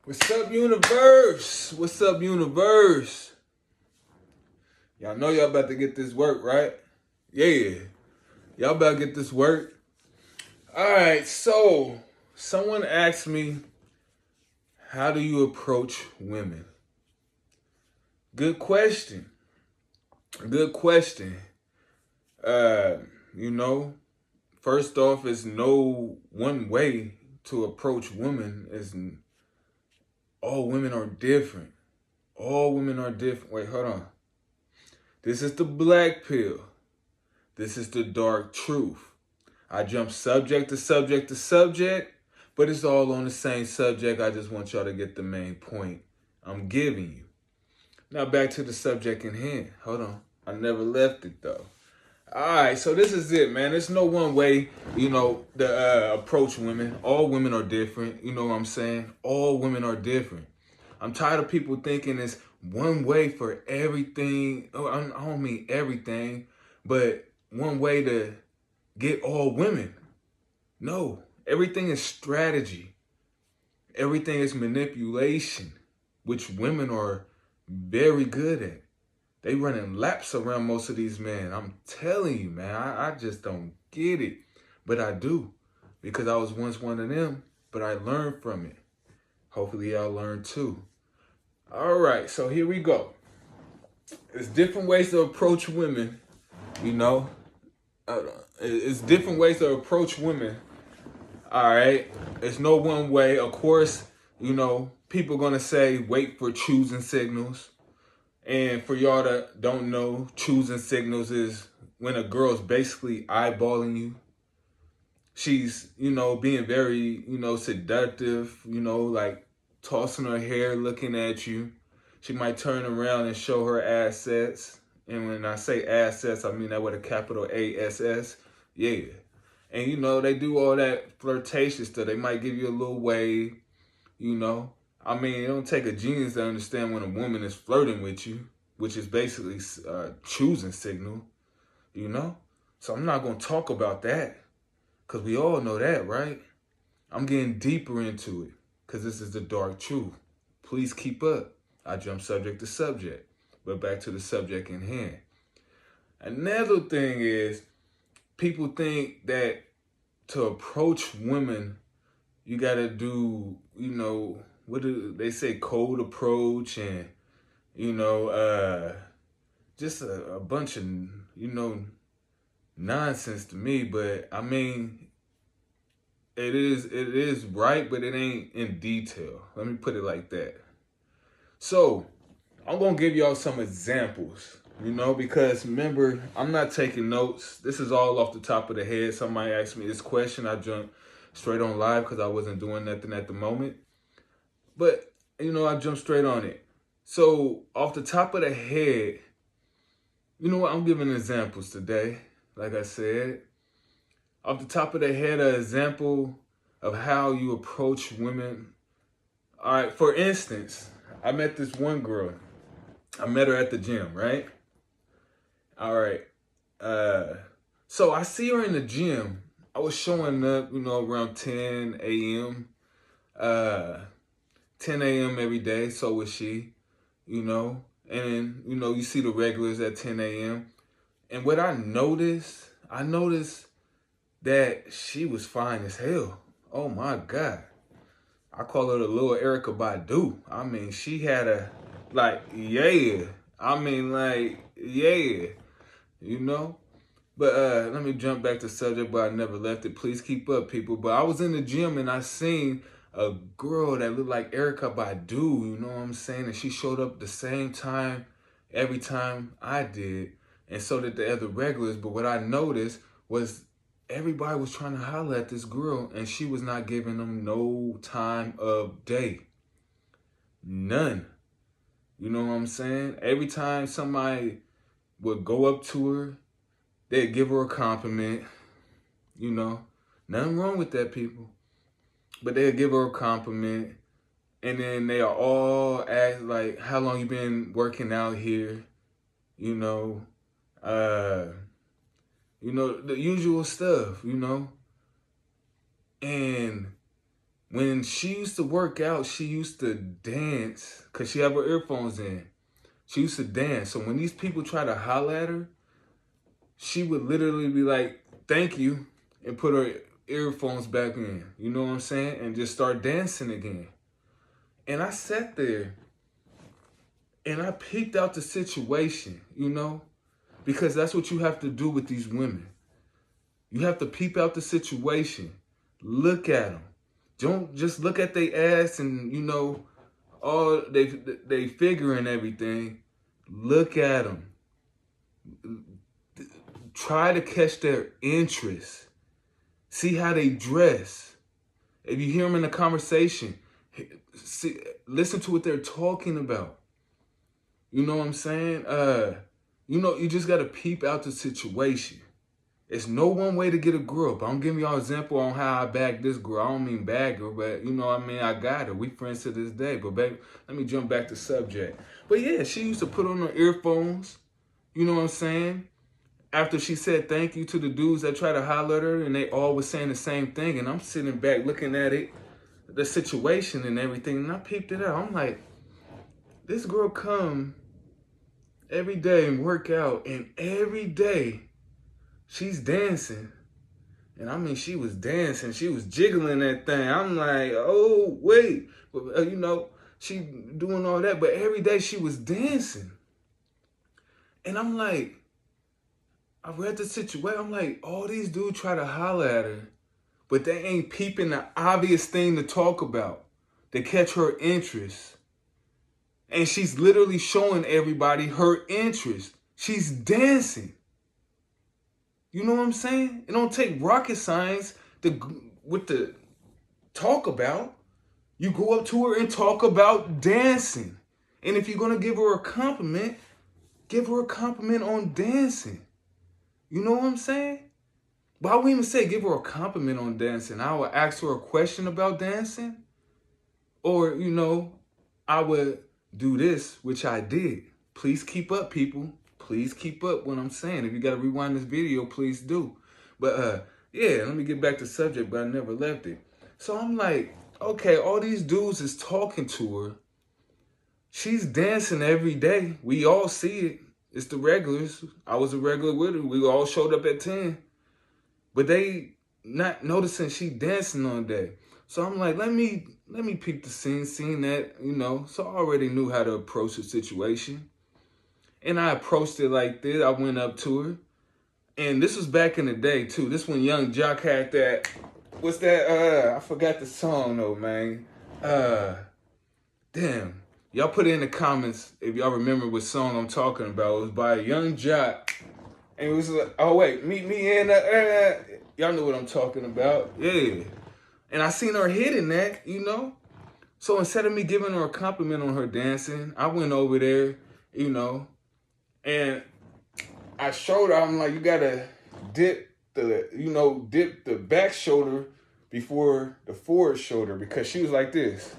What's up, universe? What's up, universe? Y'all know y'all about to get this work, right? Yeah. Y'all about to get this work. Alright, so someone asked me, how do you approach women? Good question. Good question. Uh, you know, first off, is no one way to approach women. Is all women are different. All women are different. Wait, hold on. This is the black pill. This is the dark truth. I jump subject to subject to subject, but it's all on the same subject. I just want y'all to get the main point I'm giving you. Now back to the subject in hand. Hold on. I never left it though. Alright, so this is it, man. There's no one way, to approach women. All women are different. You know what I'm saying? All women are different. I'm tired of people thinking it's one way for everything. Oh, I don't mean everything, but one way to get all women. No, everything is strategy. Everything is manipulation, which women are very good at. They running laps around most of these men. I'm telling you, man, I just don't get it. But I do, because I was once one of them, but I learned from it. Hopefully y'all learn too. All right, so here we go. There's different ways to approach women, you know. It's different ways to approach women. All right, it's no one way. Of course, people gonna say wait for choosing signals. And for y'all that don't know, choosing signals is when a girl's basically eyeballing you. She's, being very, seductive, like tossing her hair, looking at you. She might turn around and show her assets. And when I say assets, I mean that with a capital ASS. Yeah. And, they do all that flirtatious stuff. They might give you a little wave, I mean, it don't take a genius to understand when a woman is flirting with you, which is basically choosing signal, So I'm not going to talk about that because we all know that, right? I'm getting deeper into it because this is the dark truth. Please keep up. I jump subject to subject, but back to the subject in hand. Another thing is people think that to approach women, you got to do, what do they say, cold approach and, just a bunch of, nonsense to me. But I mean, it is right, but it ain't in detail. Let me put it like that. So I'm going to give y'all some examples, because remember, I'm not taking notes. This is all off the top of the head. Somebody asked me this question. I jumped straight on live because I wasn't doing nothing at the moment. But, I jumped straight on it. So off the top of the head, you know what? I'm giving examples today. Like I said, off the top of the head, an example of how you approach women. All right, for instance, I met this one girl. I met her at the gym, right? All right. So I see her in the gym. I was showing up, around 10 a.m. 10 a.m. every day. So was she, And, you see the regulars at 10 a.m. And what I noticed that she was fine as hell. Oh, my God. I call her the little Erica Badu. I mean, she had a, yeah. I mean, yeah. But let me jump back to subject, but I never left it. Please keep up, people. But I was in the gym and I seen a girl that looked like Erica Badu, you know what I'm saying? And she showed up the same time every time I did. And so did the other regulars. But what I noticed was everybody was trying to holler at this girl and she was not giving them no time of day. None. You know what I'm saying? Every time somebody would go up to her, they'd give her a compliment. Nothing wrong with that, people. But they'd give her a compliment. And then they all ask, like, how long you been working out here? The usual stuff, And When she used to work out, she used to dance because she had her earphones in. She used to dance. So when these people try to holler at her, she would literally be like, thank you, and put her earphones back in. You know what I'm saying? And just start dancing again. And I sat there and I peeked out the situation, you know, because that's what you have to do with these women. You have to peep out the situation. Look at them. Don't just look at their ass and, you know, all they figure and everything. Look at them. Try to catch their interest. See how they dress. If you hear them in a conversation, listen to what they're talking about. You know what I'm saying? You know, you just got to peep out the situation. It's no one way to get a girl. But I'm giving y'all an example on how I bagged this girl. I don't mean bag her, but you know what I mean? I got her. We friends to this day. But baby, let me jump back to subject. But yeah, she used to put on her earphones. You know what I'm saying? After she said thank you to the dudes that try to holler at her, and they all was saying the same thing. And I'm sitting back looking at it, the situation and everything. And I peeped it out. I'm like, this girl come every day and work out. And every day, she's dancing. And I mean, she was dancing. She was jiggling that thing. I'm like, oh, wait. But, you know, she doing all that. But every day she was dancing. And I'm like, I read the situation. I'm like, all these dudes try to holler at her. But they ain't peeping the obvious thing to talk about. To catch her interest. And she's literally showing everybody her interest. She's dancing. You know what I'm saying? It don't take rocket science to talk about. You go up to her and talk about dancing. And if you're going to give her a compliment on dancing. You know what I'm saying? But I wouldn't even say give her a compliment on dancing. I would ask her a question about dancing. Or, you know, I would do this, which I did. Please keep up, people. Please keep up what I'm saying. If you got to rewind this video, please do. But, yeah, let me get back to subject, but I never left it. So I'm like, okay, all these dudes is talking to her. She's dancing every day. We all see it. It's the regulars. I was a regular with her. We all showed up at 10. But they not noticing she dancing all day. So I'm like, let me peep the scene, seeing that, you know. So I already knew how to approach the situation. And I approached it like this. I went up to her. And this was back in the day, too. This when Young Jock had that, what's that? I forgot the song, though, man. Damn. Y'all put it in the comments if y'all remember what song I'm talking about. It was by Young Jock. And it was like, oh, wait, meet me in the, y'all know what I'm talking about. Yeah. And I seen her hitting that, you know. So instead of me giving her a compliment on her dancing, I went over there, you know, and I showed her, I'm like, you gotta dip the back shoulder before the forward shoulder, because she was like this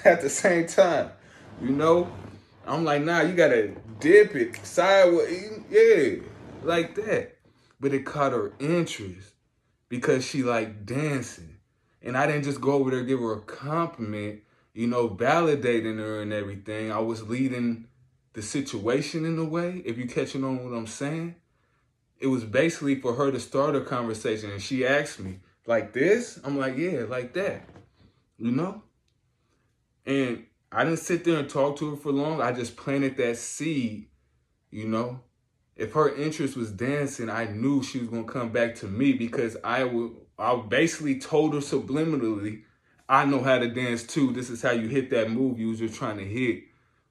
at the same time, you know. I'm like, nah, you gotta dip it sideways, yeah, like that. But it caught her interest because she liked dancing. And I didn't just go over there and give her a compliment, you know, validating her and everything. I was leading the situation in a way, if you catching on what I'm saying. It was basically for her to start a conversation. And she asked me, like this? I'm like, yeah, like that, you know? And I didn't sit there and talk to her for long. I just planted that seed, you know? If her interest was dancing, I knew she was going to come back to me, because I basically told her subliminally, I know how to dance too. This is how you hit that move you was just trying to hit,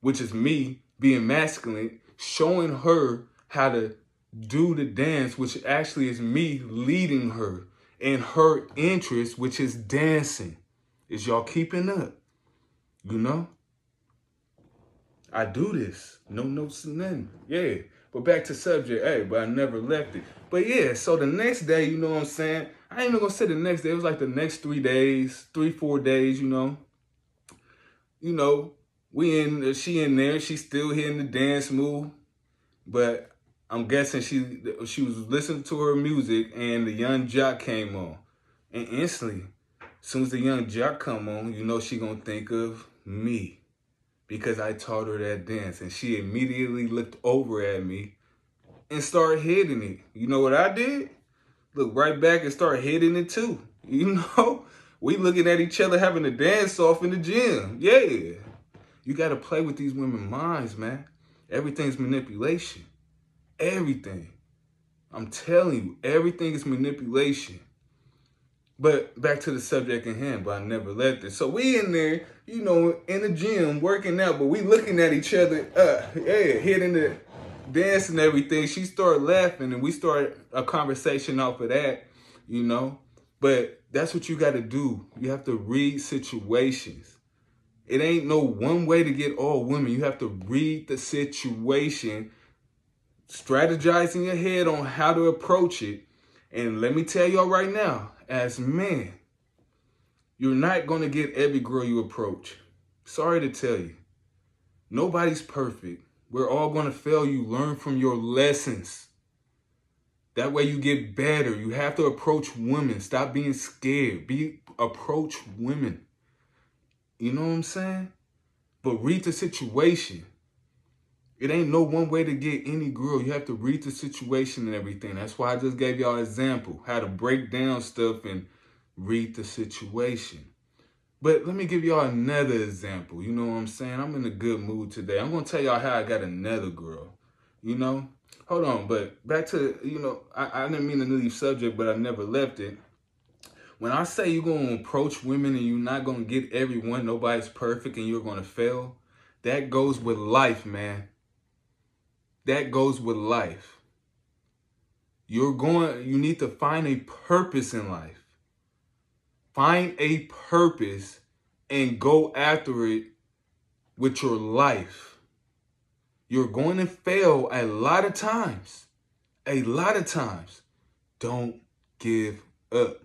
which is me being masculine, showing her how to do the dance, which actually is me leading her in her interest, which is dancing. Is y'all keeping up? You know? I do this. No notes and nothing. Yeah. But back to subject. Hey, but I never left it. But yeah, so the next day, you know what I'm saying? I ain't even gonna say the next day. It was like the next 3 days, 4 days, you know. You know, she in there. She's still hitting the dance move. But I'm guessing she was listening to her music and the Young Jock came on. And instantly, As soon as the young jock come on, you know she gonna think of me because I taught her that dance. And she immediately looked over at me and started hitting it. You know what I did? Look right back and start hitting it too. You know? We looking at each other having a dance off in the gym. Yeah. You got to play with these women's minds, man. Everything's manipulation. Everything. I'm telling you, everything is manipulation. But back to the subject at hand, but I never left it. So we in there, you know, in the gym working out, but we looking at each other, hitting the dance and everything. She started laughing and we started a conversation off of that, you know. But that's what you got to do. You have to read situations. It ain't no one way to get all women. You have to read the situation, strategize in your head on how to approach it. And let me tell y'all right now, as men, you're not going to get every girl you approach. Sorry to tell you. Nobody's perfect. We're all going to fail. You learn from your lessons. That way you get better. You have to approach women. Stop being scared. Approach women. You know what I'm saying? But read the situation. It ain't no one way to get any girl. You have to read the situation and everything. That's why I just gave y'all an example, how to break down stuff and read the situation. But let me give y'all another example. You know what I'm saying? I'm in a good mood today. I'm going to tell y'all how I got another girl. You know? Hold on, but back to, you know, I didn't mean to leave subject, but I never left it. When I say you're going to approach women and you're not going to get everyone, nobody's perfect and you're going to fail, that goes with life, man. That goes with life. You need to find a purpose in life. Find a purpose and go after it with your life. You're going to fail a lot of times. A lot of times. Don't give up.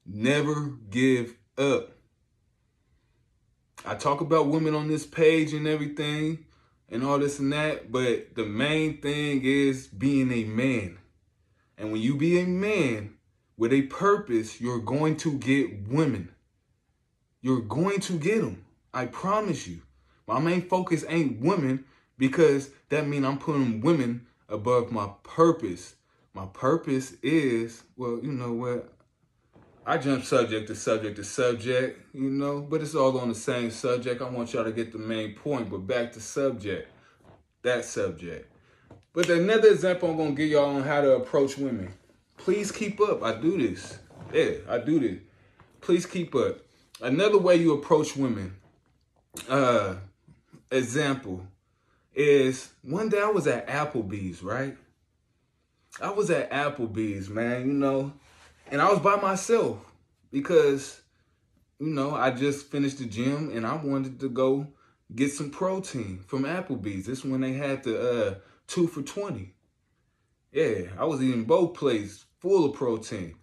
Never give up. I talk about women on this page and everything and all this and that, but the main thing is being a man. And when you be a man with a purpose, you're going to get women. You're going to get them. I promise you. My main focus ain't women because that means I'm putting women above my purpose. My purpose is, well, you know what? I jump subject to subject to subject, you know, but it's all on the same subject. I want y'all to get the main point, but back to subject, that subject. But another example I'm going to give y'all on how to approach women. Please keep up. I do this. Yeah, I do this. Please keep up. Another way you approach women, example, is one day I was at Applebee's, right? I was at Applebee's, man, you know, and I was by myself because, you know, I just finished the gym and I wanted to go get some protein from Applebee's. This is when they had the 2 for $20. Yeah, I was eating both plates full of protein.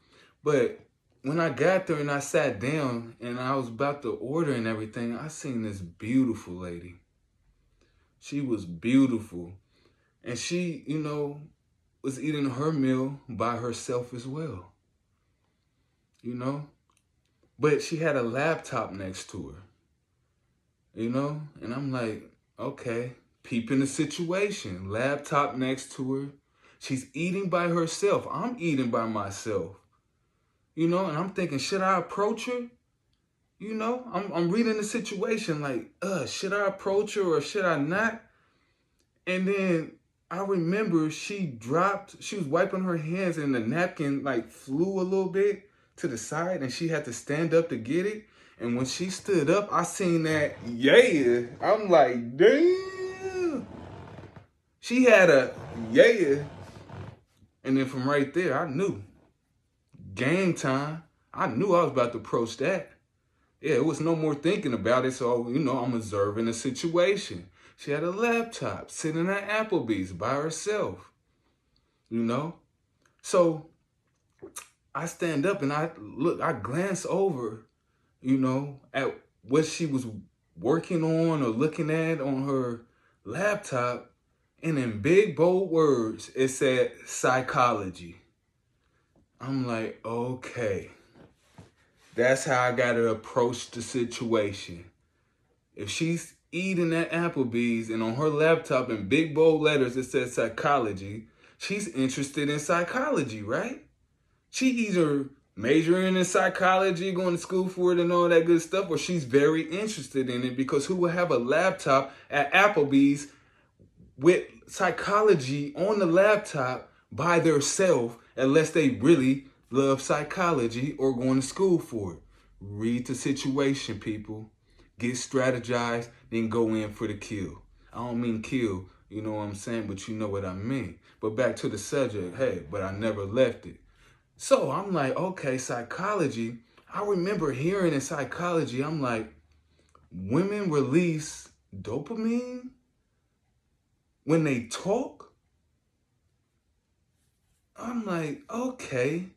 But when I got there and I sat down and I was about to order and everything, I seen this beautiful lady. She was beautiful. And she, you know, was eating her meal by herself as well. You know? But she had a laptop next to her. You know? And I'm like, okay, peeping the situation. Laptop next to her. She's eating by herself. I'm eating by myself. You know, and I'm thinking, should I approach her? You know, I'm reading the situation like, should I approach her or should I not? And then I remember she was wiping her hands and the napkin like flew a little bit to the side and she had to stand up to get it. And when she stood up, I seen that, yeah. I'm like, damn. She had a, yeah. And then from right there, I knew. Game time. I knew I was about to approach that. Yeah, it was no more thinking about it. So, you know, I'm observing the situation. She had a laptop sitting at Applebee's by herself. You know? So I stand up and I glance over, you know, at what she was working on or looking at on her laptop. And in big, bold words, it said psychology. I'm like, okay. That's how I gotta approach the situation. If she's eating at Applebee's and on her laptop in big bold letters it says psychology, she's interested in psychology, right? She either majoring in psychology, going to school for it and all that good stuff, or she's very interested in it, because who would have a laptop at Applebee's with psychology on the laptop by themselves unless they really love psychology or going to school for it? Read the situation, people. Get strategized, then go in for the kill. I don't mean kill, you know what I'm saying, but you know what I mean. But back to the subject, hey, but I never left it. So I'm like, okay, psychology. I remember hearing in psychology, I'm like, women release dopamine when they talk? I'm like, okay,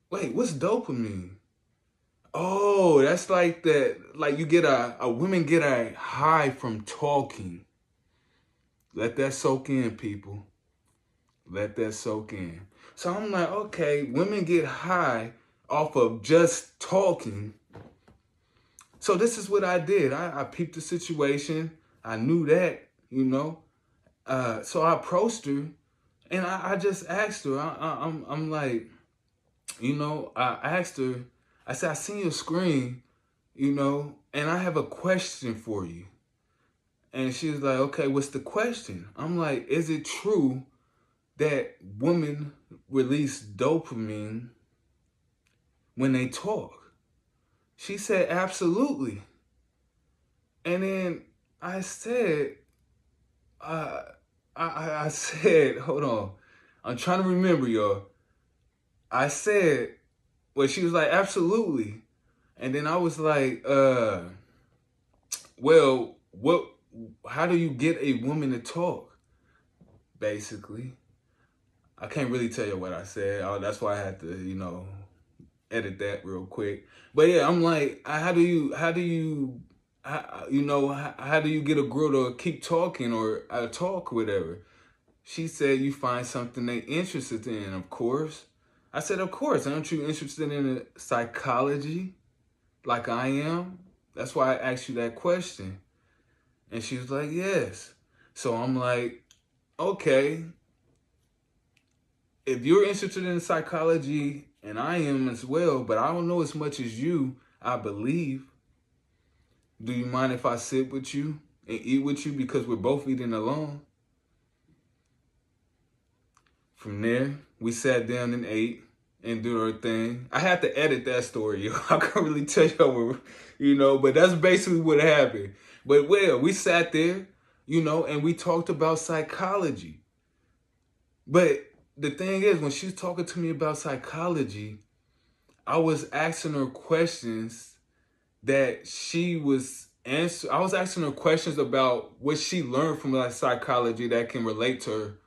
wait, what's dopamine? Oh, that's like that, like you get a women get a high from talking. Let that soak in, people. Let that soak in. So I'm like, okay, women get high off of just talking. So this is what I did. I peeped the situation. I knew that, you know. So I approached her and I just asked her. I'm like, you know, I asked her, I said, I seen your screen, you know, and I have a question for you. And she was like, okay, what's the question? I'm like, is it true that women release dopamine when they talk? She said, absolutely. And then I said, I said, hold on. I'm trying to remember, y'all. I said, well, she was like, absolutely. And then I was like, well, how do you get a woman to talk? Basically. I can't really tell you what I said. That's why I had to, you know, edit that real quick. But yeah, I'm like, how do you get a girl to keep talking or talk, whatever? She said, you find something they interested in, of course. I said, of course. Aren't you interested in psychology like I am? That's why I asked you that question. And she was like, yes. So I'm like, okay, if you're interested in psychology, and I am as well, but I don't know as much as you, I believe. Do you mind if I sit with you and eat with you because we're both eating alone? From there, we sat down and ate and did our thing. I had to edit that story, yo. I can't really tell you, you know, but that's basically what happened. But well, we sat there, you know, and we talked about psychology. But the thing is, when she was talking to me about psychology, I was asking her questions that she was answer. I was asking her questions about what she learned from like psychology that can relate to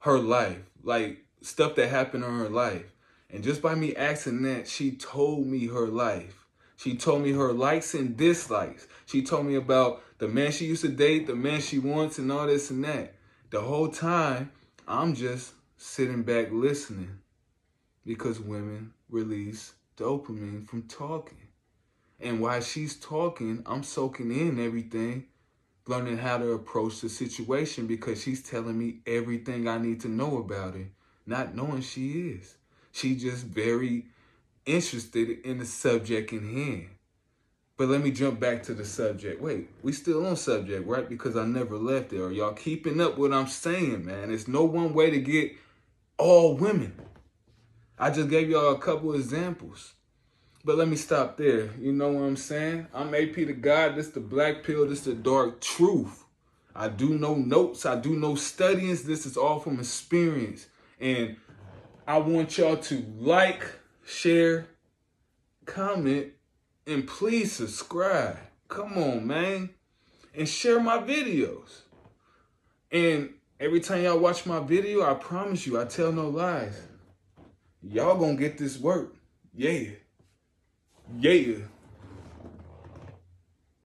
her life, like stuff that happened in her life. And just by me asking that, she told me her life. She told me her likes and dislikes. She told me about the man she used to date, the man she wants, and all this and that. The whole time, I'm just sitting back listening because women release dopamine from talking. And while she's talking, I'm soaking in everything, learning how to approach the situation because she's telling me everything I need to know about it, not knowing she is. She's just very interested in the subject in hand. But let me jump back to the subject. Wait, we still on subject, right? Because I never left it. Are y'all keeping up what I'm saying, man? There's no one way to get all women. I just gave y'all a couple examples. But let me stop there. You know what I'm saying? I'm AP the God. This the BlackPill. This the dark truth. I do no notes. I do no studyings. This is all from experience. And I want y'all to like, share, comment, and please subscribe. Come on, man. And share my videos. And every time y'all watch my video, I promise you, I tell no lies. Y'all gonna get this work. Yeah. Yeah.